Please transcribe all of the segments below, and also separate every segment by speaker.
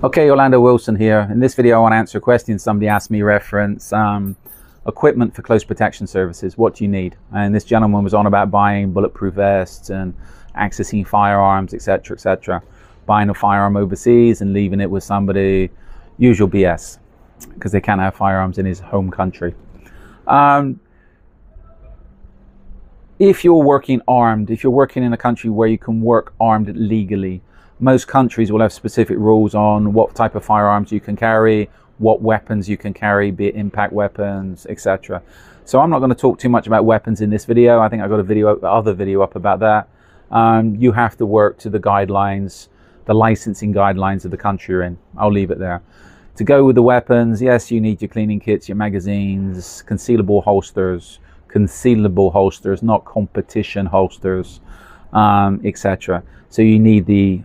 Speaker 1: Okay, Orlando Wilson here. In this video I want to answer a question somebody asked me reference equipment for close protection services. What do you need? And this gentleman was on about buying bulletproof vests and accessing firearms, etc., etc. Buying a firearm overseas and leaving it with somebody. Usual BS, because they can't have firearms in his home country. If you're working armed, if you're working in a country where you can work armed legally, most countries will have specific rules on what type of firearms you can carry, what weapons you can carry, be it impact weapons, etc. So I'm not going to talk too much about weapons in this video. I think I've got other video up about that. You have to work to the guidelines, the licensing guidelines of the country you're in. I'll leave it there. To go with the weapons, yes, you need your cleaning kits, your magazines, concealable holsters, not competition holsters, etc. So you need to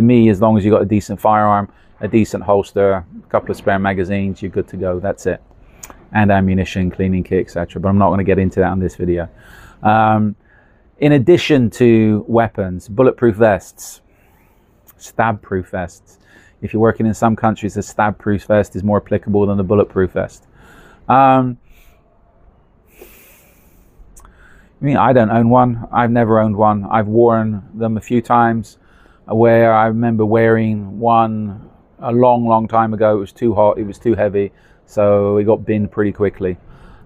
Speaker 1: me, as long as you've got a decent firearm, a decent holster, a couple of spare magazines, you're good to go. That's it. And ammunition, cleaning kit, etc. But I'm not going to get into that in this video. In addition to weapons, bulletproof vests, stab-proof vests. If you're working in some countries, a stab-proof vest is more applicable than a bulletproof vest. I mean, I don't own one. I've never owned one. I've worn them a few times. Where I remember wearing one a long time ago. It was too hot, it was too heavy, so it got binned pretty quickly.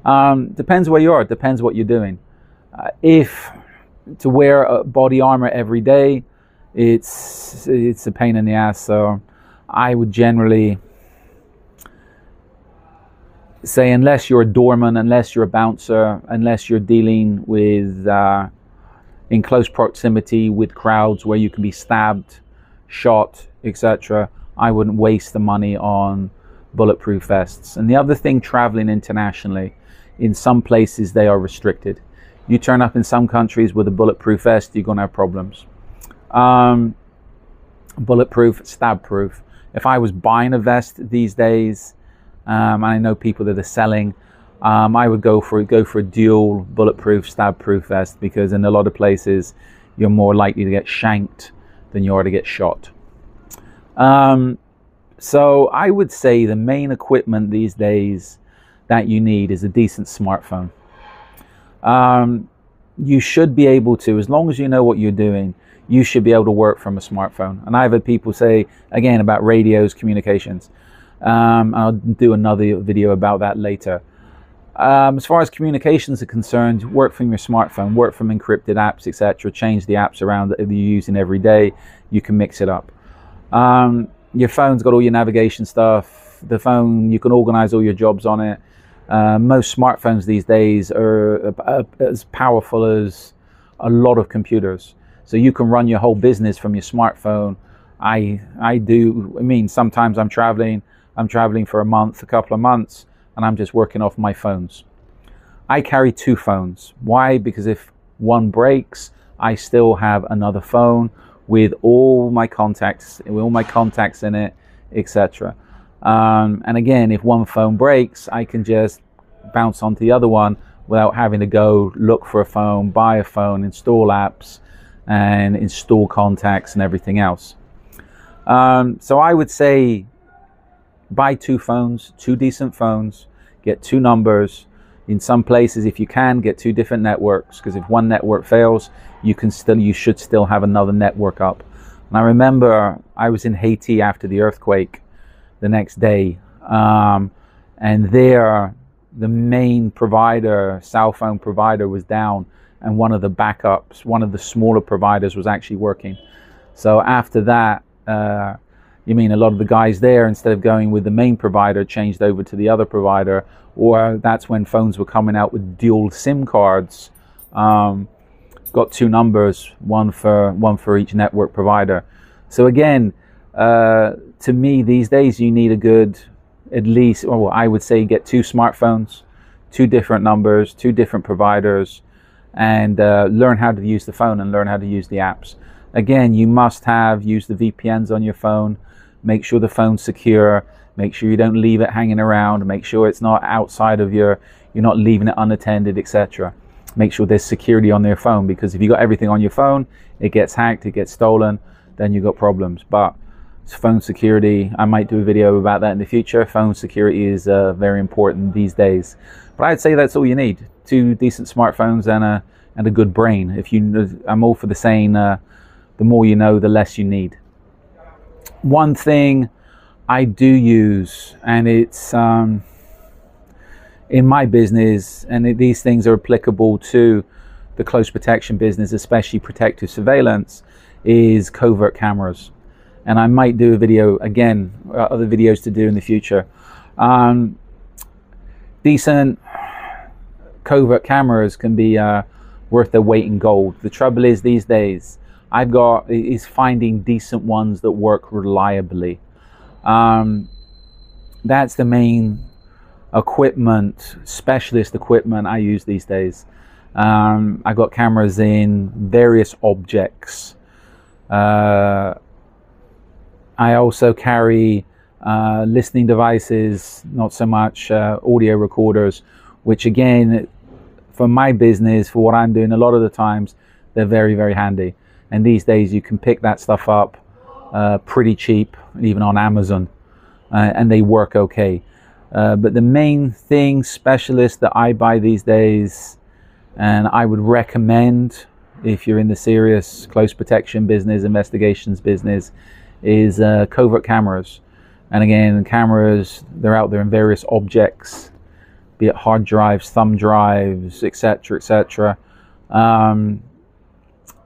Speaker 1: Depends where you are, it depends what you're doing. If to wear a body armor every day, it's a pain in the ass, so I would generally say, unless you're a doorman, unless you're a bouncer, unless you're dealing with in close proximity with crowds where you can be stabbed, shot, etc., I wouldn't waste the money on bulletproof vests. And the other thing, traveling internationally, in some places they are restricted. You turn up in some countries with a bulletproof vest, you're going to have problems. Bulletproof, stab-proof. If I was buying a vest these days, and I know people that are selling, I would go for a dual bulletproof, stab-proof vest, because in a lot of places you're more likely to get shanked than you are to get shot. So I would say the main equipment these days that you need is a decent smartphone. You should be able to, as long as you know what you're doing, you should be able to work from a smartphone. And I've had people say, again, about radios, communications. I'll do another video about that later. As far as communications are concerned, work from your smartphone, work from encrypted apps, etc. Change the apps around that you're using every day. You can mix it up. Your phone's got all your navigation stuff. The phone, you can organize all your jobs on it. Most smartphones these days are as powerful as a lot of computers. So you can run your whole business from your smartphone. I mean, sometimes I'm traveling for a month, a couple of months, and I'm just working off my phones. I carry two phones. Why? Because if one breaks, I still have another phone with all my contacts in it, etc. And again, if one phone breaks, I can just bounce onto the other one without having to go look for a phone, buy a phone, install apps, and install contacts and everything else. So I would say buy two phones, two decent phones, get two numbers. In some places, if you can, get two different networks, because if one network fails, you should still have another network up. And I remember I was in Haiti after the earthquake the next day, and there the main provider, cell phone provider, was down, and one of the backups, one of the smaller providers, was actually working. So after that, you mean a lot of the guys there, instead of going with the main provider, changed over to the other provider, or that's when phones were coming out with dual SIM cards. Got two numbers, one for each network provider. So again, to me these days you need a good, at least, or I would say, get two smartphones, two different numbers, two different providers, and learn how to use the phone and learn how to use the apps. Again, you must use the VPNs on your phone. Make sure the phone's secure. Make sure you don't leave it hanging around. Make sure it's not outside of you're not leaving it unattended, etc. Make sure there's security on their phone, because if you got everything on your phone, it gets hacked, it gets stolen, then you've got problems. But phone security. I might do a video about that in the future. Phone security is very important these days. But I'd say that's all you need: 2 decent smartphones and a good brain. I'm all for the saying, the more you know, the less you need. One thing I do use, and it's in my business, and these things are applicable to the close protection business, especially protective surveillance, is covert cameras. And I might do a video again, other videos to do in the future. Decent covert cameras can be worth their weight in gold. The trouble is, these days is finding decent ones that work reliably. That's the main equipment, specialist equipment I use these days. I got cameras in various objects. I also carry listening devices, not so much audio recorders, which again, for my business, for what I'm doing, a lot of the times they're very, very handy. And these days you can pick that stuff up pretty cheap, even on Amazon, and they work okay. But the main thing, specialist, that I buy these days, and I would recommend if you're in the serious close protection business, investigations business, is covert cameras. And again, cameras, they're out there in various objects, be it hard drives, thumb drives, etc., etc.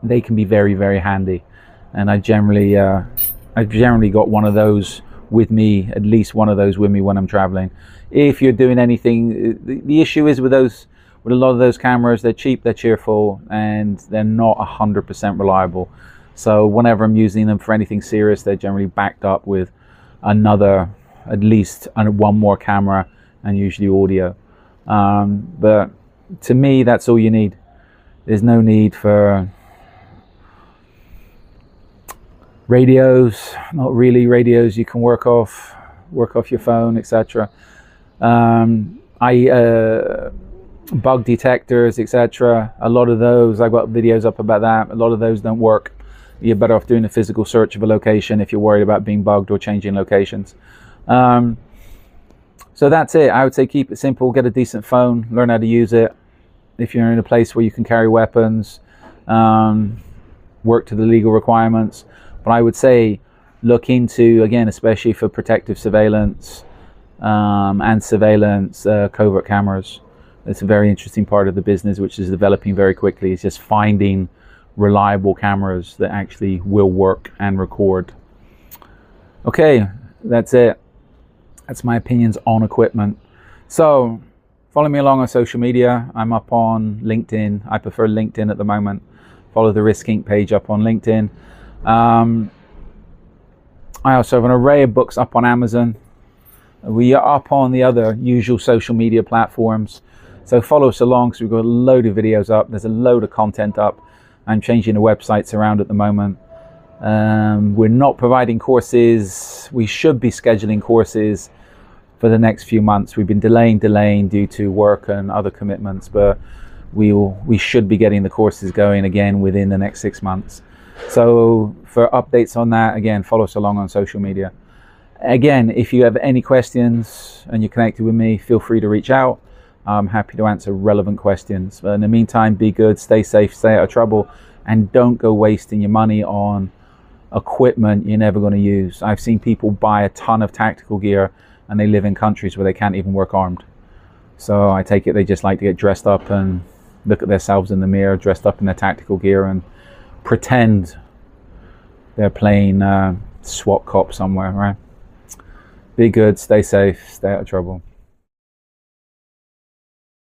Speaker 1: They can be very, very handy. And I generally got one of those with me, at least one of those with me when I'm traveling. If you're doing anything, the issue is with a lot of those cameras, they're cheap, they're cheerful, and they're not 100% reliable. So whenever I'm using them for anything serious, they're generally backed up with at least one more camera, and usually audio. But to me, that's all you need. There's no need for radios, not really radios you can work off your phone, etc. Bug detectors, etc. A lot of those, I've got videos up about that. A lot of those don't work. You're better off doing a physical search of a location if you're worried about being bugged or changing locations. So that's it. I would say keep it simple, get a decent phone, learn how to use it. If you're in a place where you can carry weapons, work to the legal requirements. But I would say look into, again, especially for protective surveillance and surveillance, covert cameras. It's a very interesting part of the business which is developing very quickly. It's just finding reliable cameras that actually will work and record. Okay, that's it. That's my opinions on equipment. So follow me along on social media. I'm up on LinkedIn. I prefer LinkedIn at the moment. Follow the Risk Inc. page up on LinkedIn. I also have an array of books up on Amazon. We are up on the other usual social media platforms. So follow us along, because we've got a load of videos up. There's a load of content up. I'm changing the websites around at the moment. We're not providing courses. We should be scheduling courses for the next few months. We've been delaying due to work and other commitments, but we should be getting the courses going again within the next 6 months. So for updates on that, again, follow us along on social media. Again, if you have any questions and you're connected with me, feel free to reach out. I'm happy to answer relevant questions. But in the meantime, be good, stay safe, stay out of trouble, and don't go wasting your money on equipment you're never going to use. I've seen people buy a ton of tactical gear and they live in countries where they can't even work armed. So I take it they just like to get dressed up and look at themselves in the mirror, dressed up in their tactical gear, and pretend they're playing SWAT cop somewhere, right? Be good, stay safe, stay out of trouble.